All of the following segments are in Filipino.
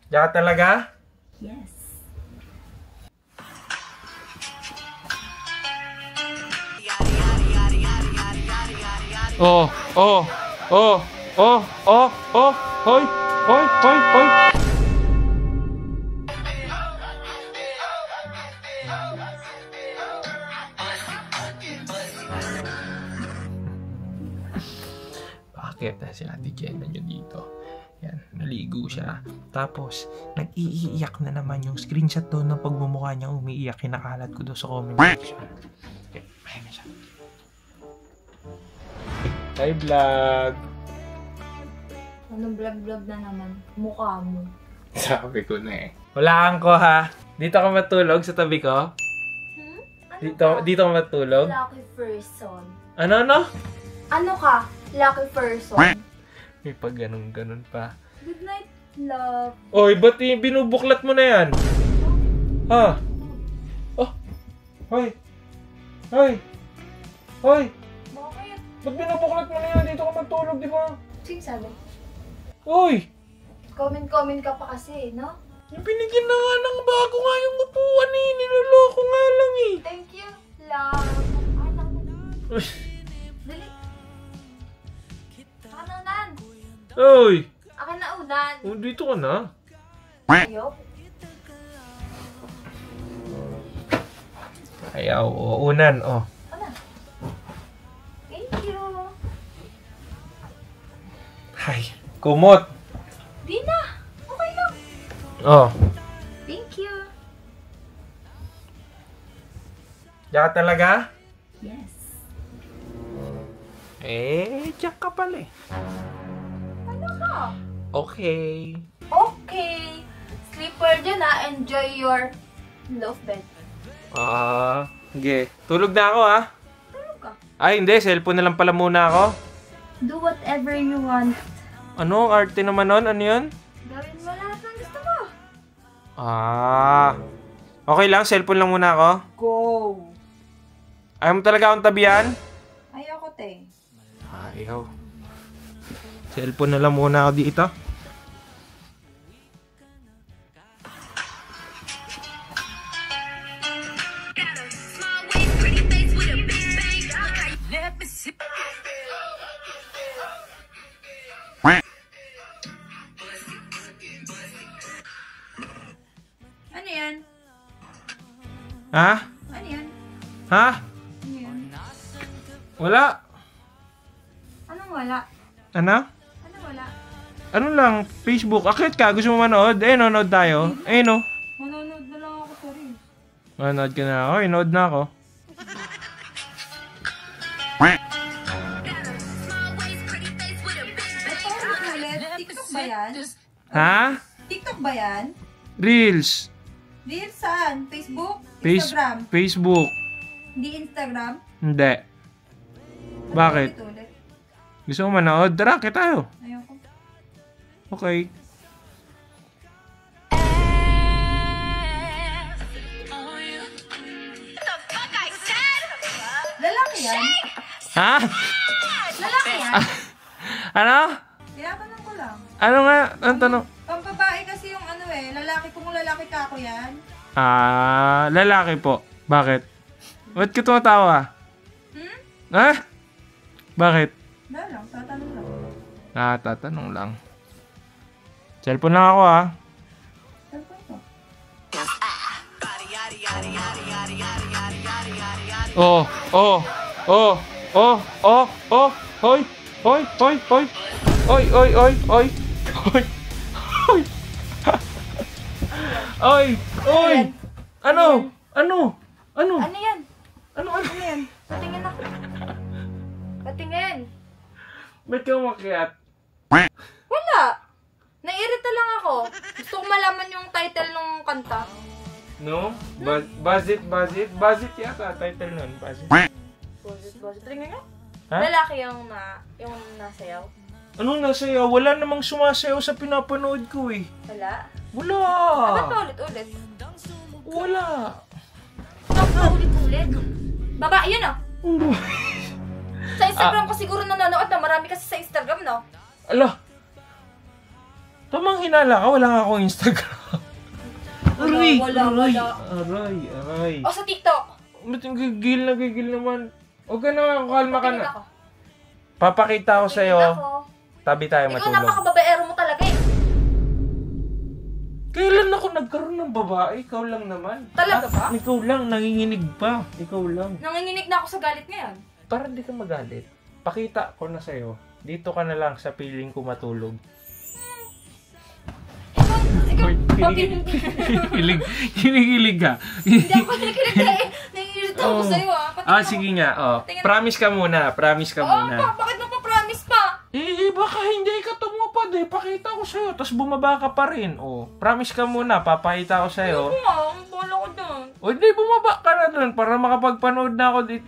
Diyan ka talaga? Yes. Oh, oh, oh, oh, oh, oh, hoy, hoy, hoy, hoy. Bakit si Ate Jenna nyo dito? Yan, naligo siya. Tapos, nag-iiyak na naman yung screenshot doon ng pagmumukha niya umiiyak. Kinakalat ko doon sa comment section. Okay, ayan na siya. Hi, vlog! Anong vlog-vlog na naman? Mukha mo. Sabi ko na eh. Walaan ko ha. Dito ka matulog sa tabi ko? Ano Dito ka matulog? Lucky person. Ano? Ano ka? Lucky person. May pag ganun pa. Good night, love. Oy, ba't binubuklat mo na yan? Ha? Oh! Hoy! Hoy! Hoy! Bakit? Ba't binubuklat mo na yan? Dito ka matulog, di ba? Sige, sabi. Uy! Comment ka pa kasi, no? Yung binigyan na nga ng bago nga yung upuan eh. Niloloko nga lang eh. Thank you, love. Uy! Dali. Akin na unan. Uy! Akin na unan. Oh, dito ka na. Ayok. Ayaw, unan, oh. Ano? Thank you. Ay, kumot. Di na. Okay lang. Oh. Thank you. Diyan ka talaga? Yes. Diyan ka pala eh. Ano ka? Okay. Okay. Sleeper dyan ha. Enjoy your love bed. Sige. Tulog na ako ha. Tulog ka. Ay, hindi. Cellphone na lang pala muna ako. Do whatever you want. Ano? Arte naman nun? Ano yun? Gawin mo lahat ng gusto mo. Okay lang. Cellphone lang muna ako. Go. Ayaw mo talaga akong tabihan? Ayoko, te. Ayaw. Cellphone na lang muna ako dito. Ano yan? Ha? Ano yan? Ha? Ano yan? Wala. Anong wala? Ano? Ano wala? Ano lang? Facebook. Akit ka? Gusto mo manood? Nanonood tayo. No. Manonood na lang ako sa rin. Manood ka na ako. Nood na ako. TikTok ba yan? Ha? TikTok ba yan? Reels. Reels saan? Facebook? Instagram? Facebook. Hindi Instagram? Hindi. Bakit? Ulit-ulit. Gusto mo manood? Tara, kita tayo. Ayoko. Okay. Lalaki yan? Ha? Lalaki yan? Ano? Tinatanong ko lang. Ano nga? Ang tanong? Pambabae kasi yung ano eh. Lalaki, kung lalaki ka ako yan. Lalaki po. Bakit? Ba't ka tumatawa? Ha? Bakit? Wala lang, tatanong lang. Tatanong lang. Cellphone lang ako ha. Cellphone ko. Oh, oh, oh, oh, oh, oh, hoy, hoy, hoy, hoy, oy, oy, oy, oy, oy, oy, oy, oy, ano, ano, ano, Ano yan? ano, Ano yan? Patingin ako. Patingin. ba't ka umakyat? Wala. Nairita lang ako. Gusto ko malaman yung title ng kanta. No? Bazit yata, title nun, Bazit. Bosit. Tingnan nga. Ha? Lalaki yung nasayaw. Ano nasayaw? Wala namang sumasayaw sa pinapanood ko eh. Wala. Wala. Bakit pa ulit-ulit? Wala. Bakit pa ulit-ulit? Baba, yun oh. Sa Instagram ko siguro nanonood na. Marami kasi sa Instagram, no? Ala. Tamang hinala ka, wala nga akong Instagram. Wala. Aray. O sa TikTok. Ba't yung gigil naman? Huwag ka na, kalma ka Tingin na. ako. Papakita ko sa'yo. Tingin ako. Tabi tayo Ikaw matulog. napakababaero mo talaga eh. Kailan ako nagkaroon ng babae? Ikaw lang naman. Talaga ba? Ikaw lang, nanginginig pa. Ikaw lang. Nanginginig na ako sa galit ngayon. Para hindi ka magalit. Pakita ko na sa'yo. Dito ka na lang sa piling ko matulog. Ikaw, Kinikilig ka. Hindi ako kinikilig ka eh. Nanginginig ako sa'yo ah. Sige nga. Promise ka muna. Bakit mo pa promise pa? Baka hindi ka tumupad eh. Pakita ko sa'yo. Tapos bumaba ka pa rin. Promise ka muna. Papakita ko sa'yo. Ang bola ko doon. Hindi, bumaba ka na doon para makapagpanood na ako dito.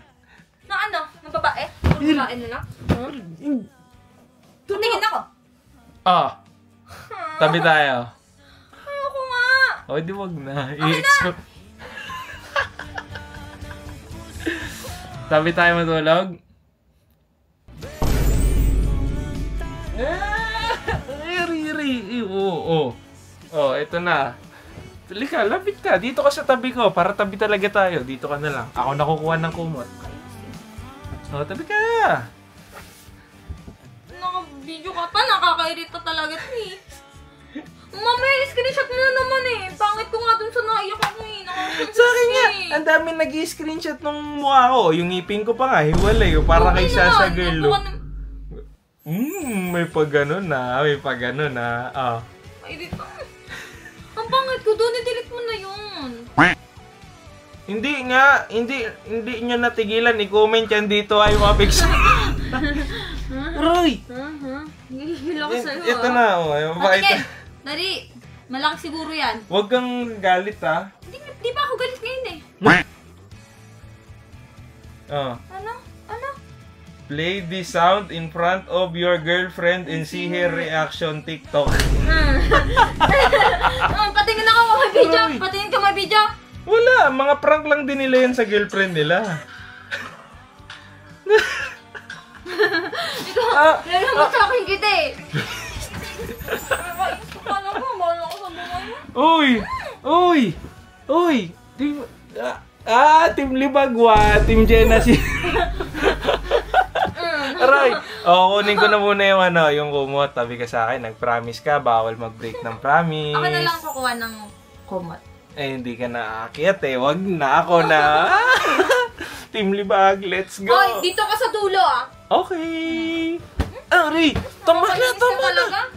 Na ano? Ng babae? Ng babae na lang? Tingin ako. Tabi tayo. Ayoko nga. Di wag na. I-expect. Tabi tayo matulog. Ito na. Lika, lapit ka. Dito ka sa tabi ko. Para tabi talaga tayo. Dito ka na lang. Ako nakukuha ng kumot. Tabi ka. Naka-video ka pa. Nakakairita talaga ito eh. Mamaya, screenshot mo na naman eh. Pangit ko nga dun sa naiyak ako eh. Sa akin nga, ang dami nag-i-screenshot nung mukha ko. Yung ngipin ko pa nga, hiwalay. Para kay Sasa Girl. May pag-ganon na. Irita. Ang pangit ko doon, i-delete mo na yun. Hindi nga, hindi nyo natigilan. I-comment yan dito ay mapix. Roy! Gigil ako sa'yo Ito na, Patingin! Dali, malaki siguro yan. Huwag kang galit ha. Di ba ako galit ngayon eh? Ano? Play the sound in front of your girlfriend and see her reaction TikTok. Patingin ako may video. Patingin ka may video. Wala, mga prank lang din nila yan sa girlfriend nila. Ikaw, mo sa akin kita eh. Alam mo, mahal ako sa buhay mo. Uy! Team Libagwa, Team Genesis. Aray! Kunin ko na muna yung kumot. Tabi ka sa akin, nag-promise ka, bawal mag-break ng promise. Ako na lang kukuha ng kumot. Hindi ka na aakyat eh. Wag na, ako na. Team Libag, let's go. Dito ka sa dulo ah. Okay. Aray! Tama na.